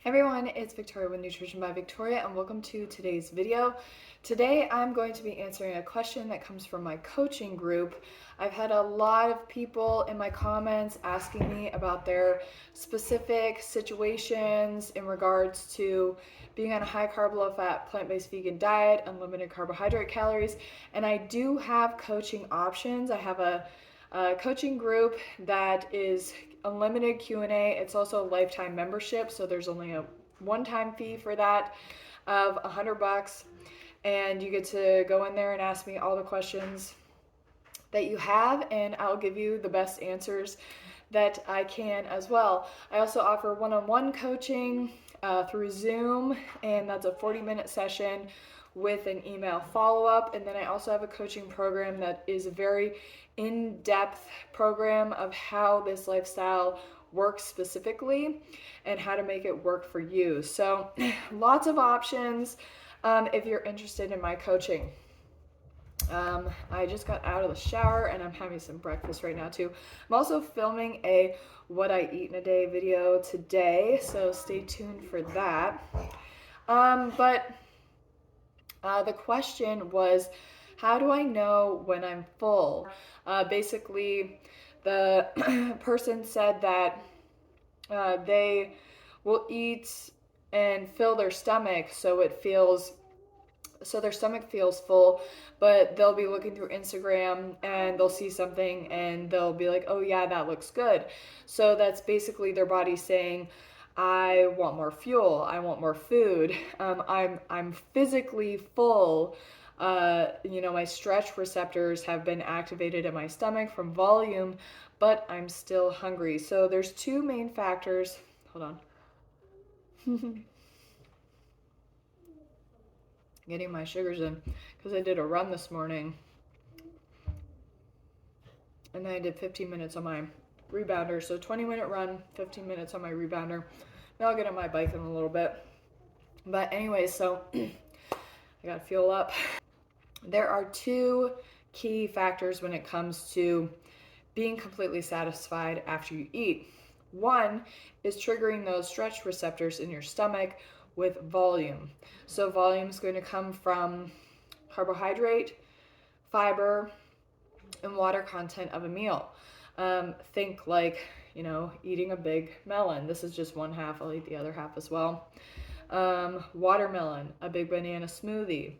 Everyone, it's Victoria with Nutrition by Victoria, and welcome to today's video. Today I'm going to be answering a question that comes from my coaching group. I've had a lot of people in my comments asking me about their specific situations in regards to being on a high carb, low fat, plant-based vegan diet, unlimited carbohydrate calories, and I do have coaching options. I have a coaching group that is unlimited Q&A. It's also a lifetime membership, so there's only a one-time fee for that of $100, and you get to go in there and ask me all the questions that you have, and I'll give you the best answers that I can as well. I also offer one-on-one coaching through Zoom, and that's a 40-minute session with an email follow-up. And then I also have a coaching program that is a very in-depth program of how this lifestyle works specifically and how to make it work for you. So lots of options if you're interested in my coaching. I just got out of the shower and I'm having some breakfast right now too. I'm also filming a what I eat in a day video today, so stay tuned for that. But the question was, how do I know when I'm full? Basically, the person said that they will eat and fill their stomach so their stomach feels full, but they'll be looking through Instagram and they'll see something and they'll be like, oh yeah, that looks good. So that's basically their body saying, I want more fuel, I want more food, I'm physically full. My stretch receptors have been activated in my stomach from volume, but I'm still hungry. So there's two main factors. Hold on. Getting my sugars in because I did a run this morning and then I did 15 minutes on my rebounder. So 20-minute run, 15 minutes on my rebounder. Then I'll get on my bike in a little bit. But anyway, so I gotta fuel up. There are two key factors when it comes to being completely satisfied after you eat. One is triggering those stretch receptors in your stomach with volume. So volume is going to come from carbohydrate, fiber, and water content of a meal. Think like, eating a big melon. This is just one half. I'll eat the other half as well. Watermelon, a big banana smoothie,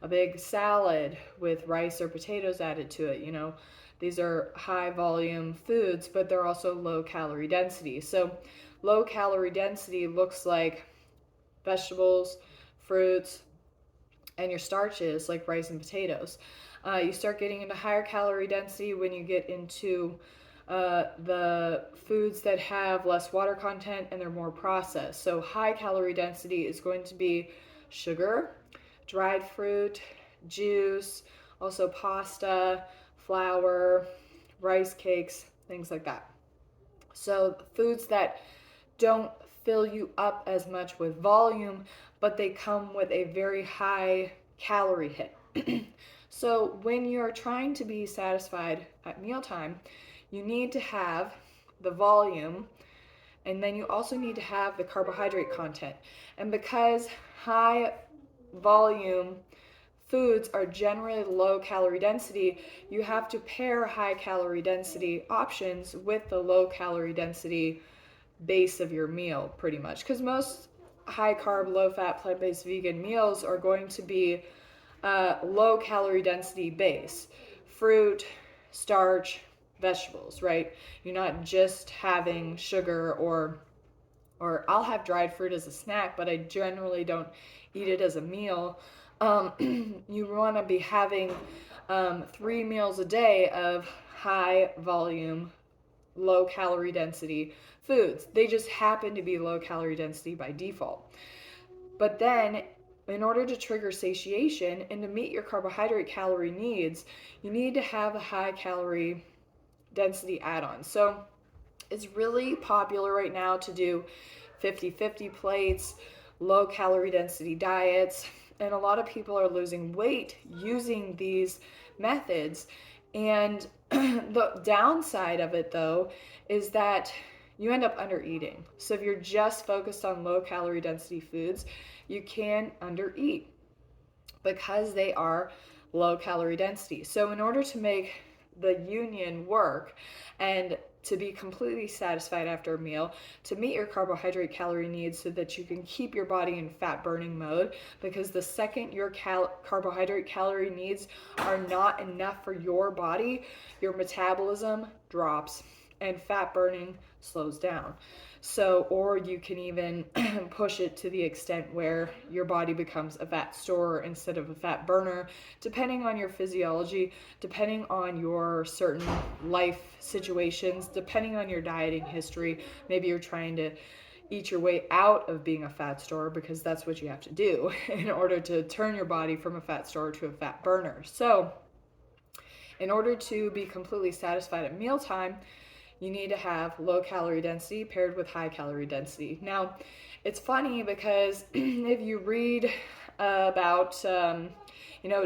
a big salad with rice or potatoes added to it. These are high volume foods, but they're also low calorie density. So low calorie density looks like vegetables, fruits, and your starches like rice and potatoes. You start getting into higher calorie density when you get into the foods that have less water content and they're more processed. So high calorie density is going to be sugar, dried fruit, juice, also pasta, flour, rice cakes, things like that. So foods that don't fill you up as much with volume, but they come with a very high calorie hit. So when you're trying to be satisfied at mealtime, you need to have the volume, and then you also need to have the carbohydrate content. And because high volume foods are generally low calorie density, you have to pair high calorie density options with the low calorie density base of your meal, pretty much, because most high carb, low fat, plant-based vegan meals are going to be low calorie density base, fruit, starch, vegetables, right? You're not just having sugar or I'll have dried fruit as a snack, but I generally don't eat it as a meal. You want to be having 3 meals a day of high volume, low calorie density foods. They just happen to be low calorie density by default. But then in order to trigger satiation and to meet your carbohydrate calorie needs, you need to have a high calorie density add-on. So it's really popular right now to do 50-50 plates, low calorie density diets, and a lot of people are losing weight using these methods. And the downside of it, though, is that you end up under eating. So if you're just focused on low calorie density foods, you can under eat because they are low calorie density. So in order to make the union work and to be completely satisfied after a meal, to meet your carbohydrate calorie needs so that you can keep your body in fat burning mode, because the second your carbohydrate calorie needs are not enough for your body, your metabolism drops and fat burning slows down. So, or you can even push it to the extent where your body becomes a fat storer instead of a fat burner, depending on your physiology, depending on your certain life situations, depending on your dieting history. Maybe you're trying to eat your way out of being a fat storer, because that's what you have to do in order to turn your body from a fat storer to a fat burner. So, in order to be completely satisfied at mealtime, you need to have low calorie density paired with high calorie density. Now, it's funny because if you read about,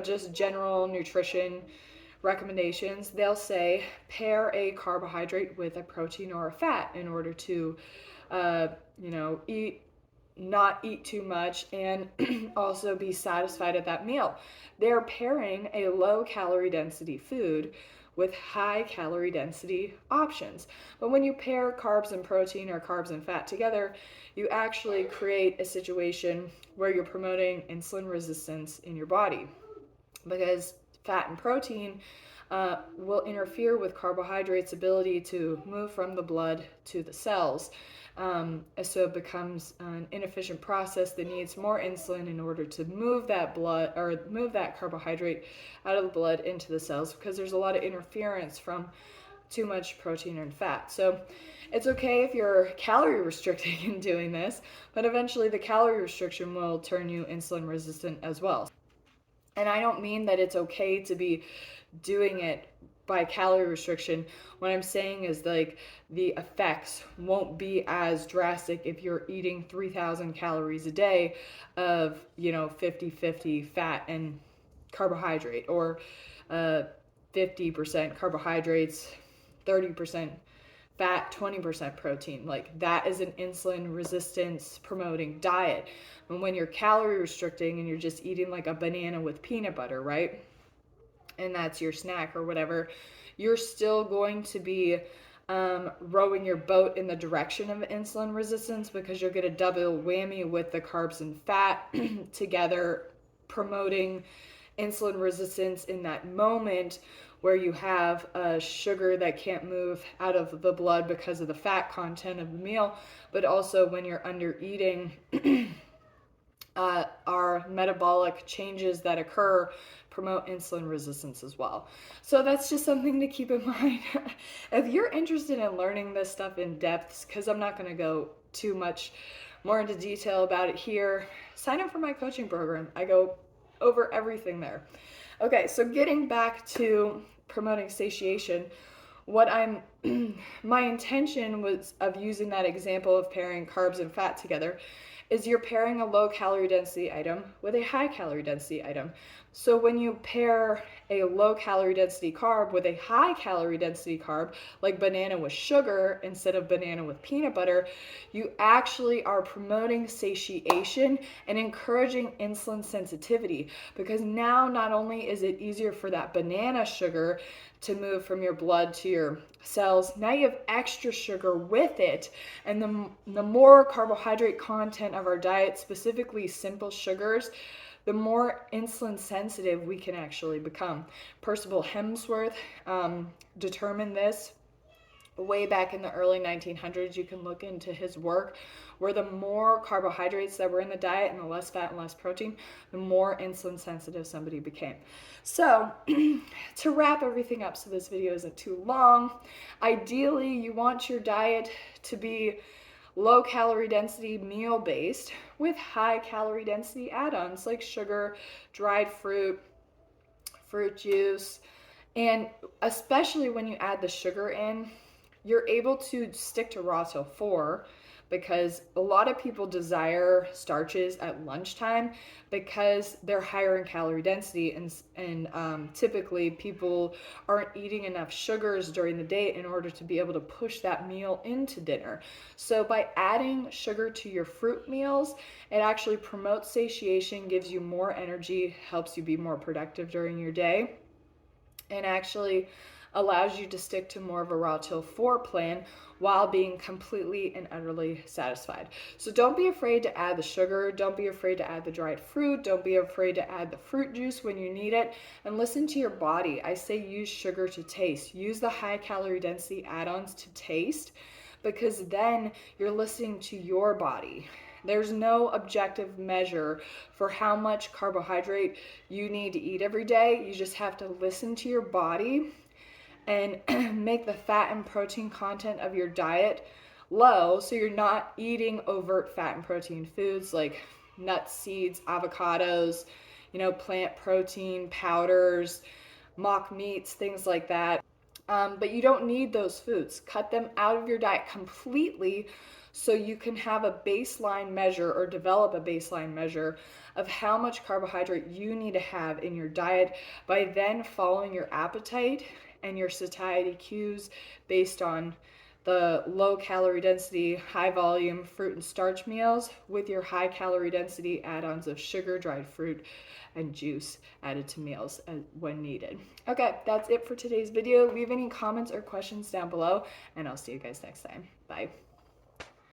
just general nutrition recommendations, they'll say pair a carbohydrate with a protein or a fat in order to, not eat too much and also be satisfied at that meal. They're pairing a low calorie density food with high calorie density options. But when you pair carbs and protein or carbs and fat together, you actually create a situation where you're promoting insulin resistance in your body, because fat and protein will interfere with carbohydrates' ability to move from the blood to the cells. So it becomes an inefficient process that needs more insulin in order to move that blood or move that carbohydrate out of the blood into the cells, because there's a lot of interference from too much protein and fat. So it's okay if you're calorie restricting and doing this, but eventually the calorie restriction will turn you insulin resistant as well. And I don't mean that it's okay to be doing it by calorie restriction. What I'm saying is, like, the effects won't be as drastic if you're eating 3,000 calories a day of 50-50 fat and carbohydrate, or 50% carbohydrates, 30% fat, 20% protein. Like, that is an insulin resistance promoting diet. And when you're calorie restricting and you're just eating like a banana with peanut butter, right, and that's your snack or whatever, you're still going to be rowing your boat in the direction of insulin resistance, because you're going to double whammy with the carbs and fat together, promoting insulin resistance in that moment where you have a sugar that can't move out of the blood because of the fat content of the meal, but also when you're under eating, our metabolic changes that occur promote insulin resistance as well. So that's just something to keep in mind. If you're interested in learning this stuff in depth, because I'm not going to go too much more into detail about it here, sign up for my coaching program. I go over everything there. Okay, so getting back to promoting satiation, my intention was of using that example of pairing carbs and fat together is you're pairing a low calorie density item with a high calorie density item. So when you pair a low calorie density carb with a high calorie density carb, like banana with sugar instead of banana with peanut butter, you actually are promoting satiation and encouraging insulin sensitivity, because now not only is it easier for that banana sugar to move from your blood to your cells, now you have extra sugar with it. And the more carbohydrate content of our diet, specifically simple sugars, the more insulin sensitive we can actually become. Percival Hemsworth determined this way back in the early 1900s. You can look into his work, where the more carbohydrates that were in the diet and the less fat and less protein, the more insulin sensitive somebody became. So to wrap everything up so this video isn't too long, ideally you want your diet to be low calorie density meal based with high calorie density add-ons like sugar, dried fruit juice. And especially when you add the sugar in, you're able to stick to raw till 4, because a lot of people desire starches at lunchtime because they're higher in calorie density, and typically people aren't eating enough sugars during the day in order to be able to push that meal into dinner. So by adding sugar to your fruit meals, it actually promotes satiation, gives you more energy, helps you be more productive during your day, and actually allows you to stick to more of a raw till 4 plan while being completely and utterly satisfied. So don't be afraid to add the sugar, don't be afraid to add the dried fruit, don't be afraid to add the fruit juice when you need it, and listen to your body. I say use sugar to taste. Use the high calorie density add-ons to taste, because then you're listening to your body. There's no objective measure for how much carbohydrate you need to eat every day. You just have to listen to your body and make the fat and protein content of your diet low, so you're not eating overt fat and protein foods like nuts, seeds, avocados, plant protein powders, mock meats, things like that. But you don't need those foods. Cut them out of your diet completely so you can have a baseline measure, or develop a baseline measure of how much carbohydrate you need to have in your diet, by then following your appetite and your satiety cues based on the low calorie density, high volume fruit and starch meals with your high calorie density add-ons of sugar, dried fruit, and juice added to meals when needed. Okay, that's it for today's video. Leave any comments or questions down below, and I'll see you guys next time. Bye.